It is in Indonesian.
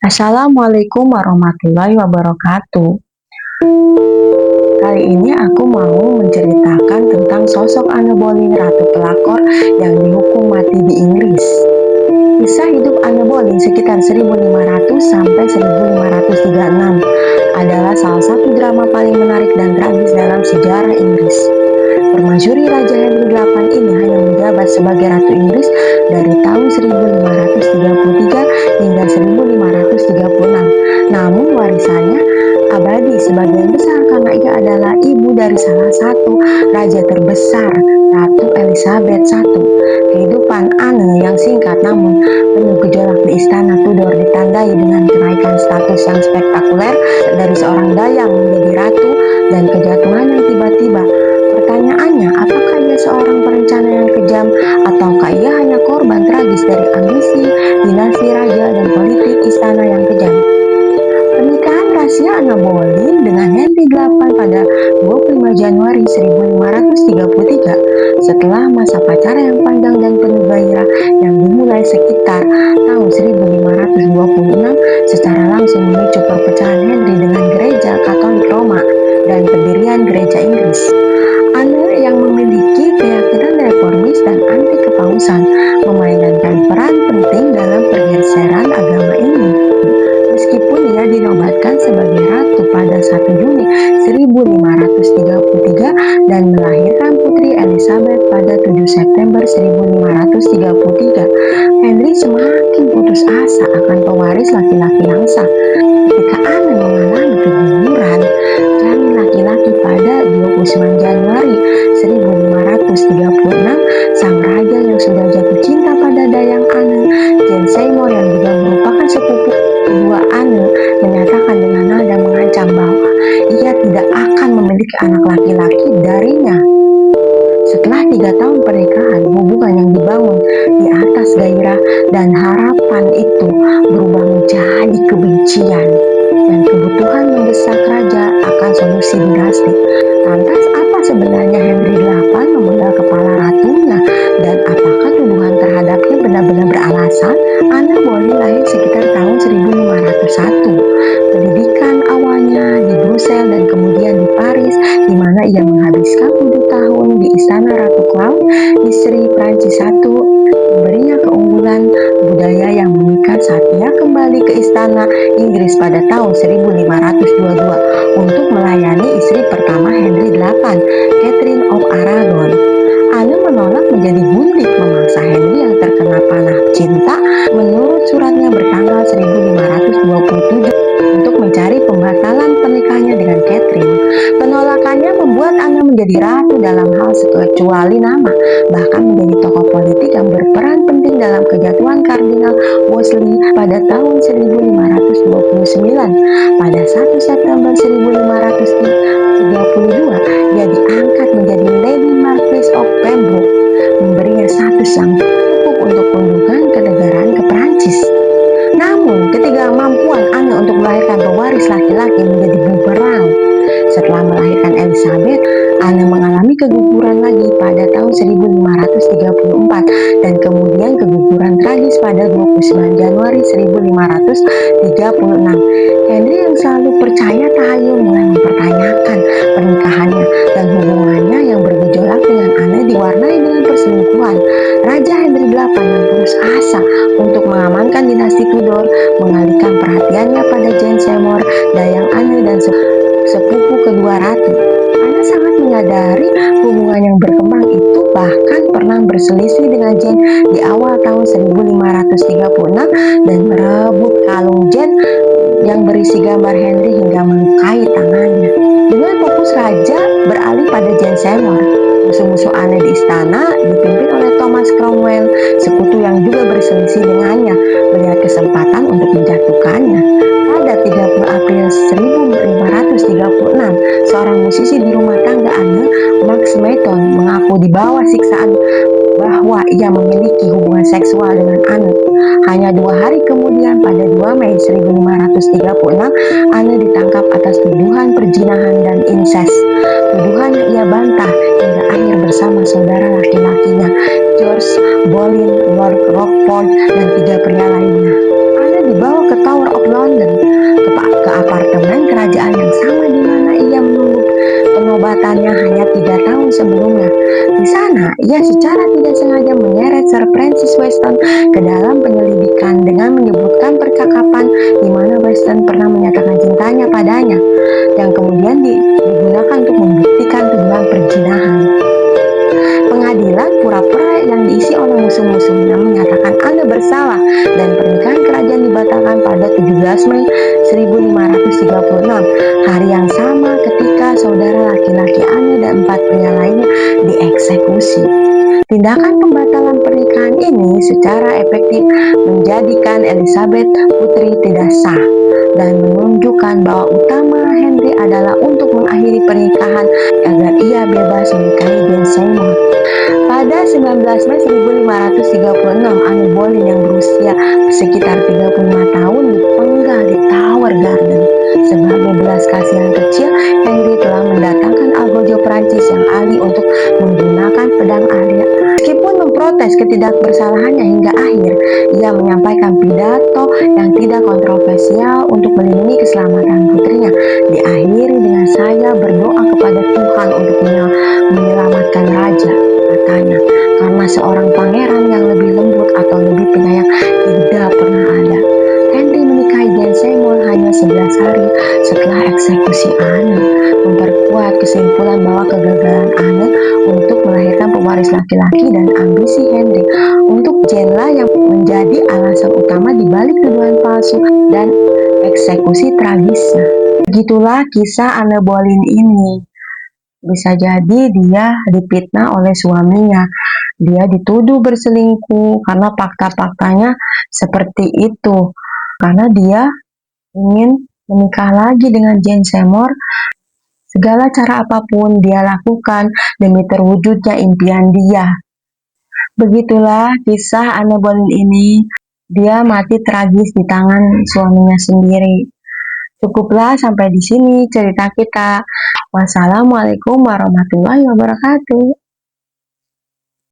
Assalamualaikum warahmatullahi wabarakatuh. Kali ini aku mau menceritakan tentang sosok Anne Boleyn, ratu pelakor yang dihukum mati di Inggris. Kisah hidup Anne Boleyn sekitar 1500 sampai 1536 adalah salah satu drama paling menarik dan tragis dalam sejarah Inggris. Permaisuri Raja Henry VIII ini hanya menjabat sebagai Ratu Inggris dari tahun 1533 hingga 1536. Namun warisannya abadi sebagian besar karena ia adalah ibu dari salah satu raja terbesar, Ratu Elizabeth I. Kehidupan Anne yang singkat namun penuh gejolak di istana Tudor ditandai dengan kenaikan status yang spektakuler dari seorang dayang menjadi ratu dan kejatuhan yang tiba-tiba. Pertanyaannya, apakah dia seorang perencana yang kejam ataukah ia hanya korban tragis dari ambisi, dinasti raja, dan politik istana yang kejam? Pernikahan rahasia Anne Boleyn dengan Henry VIII pada 25 Januari 1533 setelah masa pacaran yang panjang dan penuh gairah yang dimulai sekitar tahun 1526 secara langsung memicu perpecahan Henry dengan gereja Katolik Roma dan pendirian gereja Inggris. Anne yang memiliki keyakinan reformis dan anti kepausan memainkan peran penting dalam pergeseran agama ini. Meskipun ia dinobatkan sebagai ratu pada 1 Juni 1533 dan melahirkan putri Elizabeth pada 7 September 1533, Henry semakin putus asa akan pewaris laki-laki yang sah. Ketika Anne mengalami keguguran janin laki-laki pada 29 Januari 1536, sang raja yang sudah jatuh cinta pada dayang Anne, Jane Seymour yang juga merupakan sepupu kedua Anne, menyatakan dengan nada mengancam bahwa ia tidak akan memiliki anak laki-laki darinya. Setelah 3 tahun pernikahan, hubungan yang dibangun di atas gairah dan harapan itu berubah menjadi kebencian dan kebutuhan mendesak raja akan solusi dinasti. Lantas apa sebenarnya Henry VIII memenggal kepala ratunya dan apakah tuduhan terhadapnya benar-benar beralasan? Anne Boleyn lahir sekitar tahun 1501. Pendidikan awalnya di Brussels dan kemudian di Paris, di mana ia menghabiskan 7 tahun di istana Ratu Claude, istri Prancis I, memberinya keunggulan budaya yang memikat saat ia kembali ke istana Inggris pada tahun 1522 untuk melayani istri pertama Henry VIII, Catherine of Aragon. Anne menolak menjadi gundik memaksa Henry yang terkena panah cinta menurut suratnya bertanggal 1527 untuk mencari pembatalan pernikahannya dengan Catherine. Penolakannya membuat Anne menjadi ratu dalam hal kecuali nama, bahkan menjadi tokoh politik yang berperan penting dalam kejatuhan Kardinal Wolsey pada tahun 1529. Pada 1 September 1532, dia diangkat menjadi Lady Marquess of Pembroke, memberinya status yang cukup untuk kunjungan kenegaraan ke Prancis. Namun, ketidakmampuan Anne untuk melahirkan pewaris laki-laki menjadi bumerang. Setelah melahirkan Elizabeth, Anne mengalami keguguran lagi pada tahun 1534 dan kemudian keguguran tragis pada 29 Januari 1536. Henry yang selalu percaya tahayul mulai mempertanyakan pernikahannya dan hubungannya yang bergejolak dengan Anne diwarnai dengan perselingkuhan. Raja Henry VIII yang putus asa untuk mengamankan dinasti Tudor mengalihkan perhatiannya pada Jane Seymour, dayang Anne dan sepupu kedua ratu. Anne sangat menyadari hubungan yang berkembang itu, bahkan pernah berselisih dengan Jane di awal tahun 1536 dan merebut kalung Jane yang berisi gambar Henry hingga melukai tangannya. Dengan fokus raja beralih pada Jane Seymour, musuh-musuh Anne di istana dipimpin oleh Thomas Cromwell, sekutu yang juga berselisih dengannya, melihat kesempatan untuk menjatuhkannya. Pada 30 April 1536, seorang musisi di rumah tangga Anne, Max Mayton, mengaku di bawah siksaan bahwa ia memiliki hubungan seksual dengan Anne. Hanya 2 hari kemudian, pada 2 Mei 1536, Anne ditangkap atas tuduhan perzinahan dan insest. Tuduhan yang ia bantah hingga akhir bersama saudara laki-lakinya, George Boleyn, Lord Rochford, dan 3 pria lainnya. Anne dibawa ke Tower of sebelumnya. Di sana, ia secara tidak sengaja menyeret Sir Francis Weston ke dalam penyelidikan dengan menyebutkan percakapan di mana Weston pernah menyatakan cintanya padanya, yang kemudian digunakan untuk membuktikan tuduhan perzinahan. Pengadilan pura-pura yang diisi oleh musuh-musuhnya menyatakan Anne bersalah dan pernikahan kerajaan dibatalkan pada 17 Mei 1536, hari yang sama ketika saudara laki-laki Anne dan 4 pria lainnya dieksekusi. Tindakan pembatalan pernikahan ini secara efektif menjadikan Elizabeth putri tidak sah dan menunjukkan bahwa utama Henry adalah untuk mengakhiri pernikahan agar ia bebas menikahi Jane Seymour. Pada 19 Mei 1536, Anne Boleyn yang berusia sekitar 35 tahun dipenggal di Tower Garden. Sebagai belas kasihan kecil, Henry telah mendatangkan algojo Prancis yang ahli untuk menggunakan pedang ahli. Meskipun memprotes ketidakbersalahannya hingga akhir, ia menyampaikan pidato yang tidak kontroversial untuk melindungi keselamatan putrinya. Diakhiri dengan saya berdoa kepada Tuhan untuk menyelamatkan raja, katanya, karena seorang pangeran yang lebih lembut atau lebih penyayang tidak pernah ada. Henry menikahi Jane Seymour hanya 11 hari setelah eksekusi Anne, memperkuat kesimpulan bahwa kegagalan Anne untuk melahirkan pewaris laki-laki dan ambisi Henry untuk Jane lah yang menjadi alasan utama dibalik tuduhan palsu dan eksekusi tragisnya. Begitulah kisah Anne Boleyn ini. Bisa jadi dia difitnah oleh suaminya. Dia dituduh berselingkuh karena fakta-faktanya seperti itu. Karena dia ingin menikah lagi dengan Jane Seymour. Segala cara apapun dia lakukan demi terwujudnya impian dia. Begitulah kisah Anne Boleyn ini. Dia mati tragis di tangan suaminya sendiri. Cukuplah sampai di sini cerita kita. Wassalamualaikum warahmatullahi wabarakatuh.